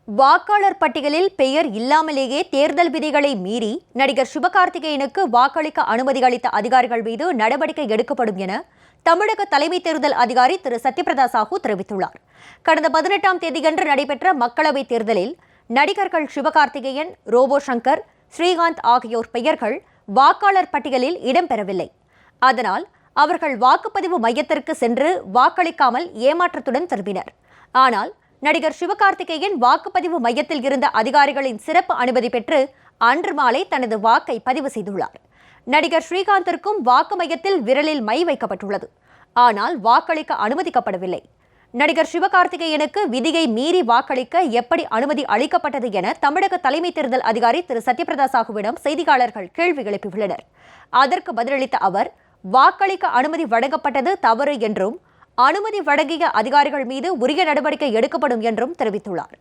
வாக்காளர் பட்டியலில் பெயர் இல்லாமலேயே தேர்தல் விதிகளை மீறி நடிகர் சிவகார்த்திகேயனுக்கு வாக்களிக்க அனுமதி அளித்த அதிகாரிகள் மீது நடவடிக்கை எடுக்கப்படும் என தமிழக தலைமை தேர்தல் அதிகாரி திரு சத்யபிரதா சாஹூ தெரிவித்துள்ளார். கடந்த 18ஆம் தேதியன்று நடைபெற்ற மக்களவைத் தேர்தலில் நடிகர்கள் சிவகார்த்திகேயன், ரோபோ சங்கர், ஸ்ரீகாந்த் ஆகியோர் பெயர்கள் வாக்காளர் பட்டியலில் இடம்பெறவில்லை. அதனால் அவர்கள் வாக்குப்பதிவு மையத்திற்கு சென்று வாக்களிக்காமல் ஏமாற்றத்துடன் திரும்பினர். ஆனால் நடிகர் சிவகார்த்திகேயன் வாக்குப்பதிவு மையத்தில் இருந்த அதிகாரிகளின் சிறப்பு அனுமதி பெற்று அன்று மாலை தனது வாக்கை பதிவு செய்துள்ளார். நடிகர் ஸ்ரீகாந்திற்கும் வாக்கு மையத்தில் விரலில் மை வைக்கப்பட்டுள்ளது. ஆனால் வாக்களிக்க அனுமதிக்கப்படவில்லை. நடிகர் சிவகார்த்திகேயனுக்கு விதியை மீறி வாக்களிக்க எப்படி அனுமதி அளிக்கப்பட்டது என தமிழக தலைமை தேர்தல் அதிகாரி திரு சத்யபிரதா சாஹூவிடம் செய்தியாளர்கள் கேள்வி எழுப்பியுள்ளனர். அதற்கு பதிலளித்த அவர், வாக்களிக்க அனுமதி வழங்கப்பட்டது தவறு என்றும் அனுமதி வழங்கிய அதிகாரிகள் மீது உரிய நடவடிக்கை எடுக்கப்படும் என்றும் தெரிவித்துள்ளார்.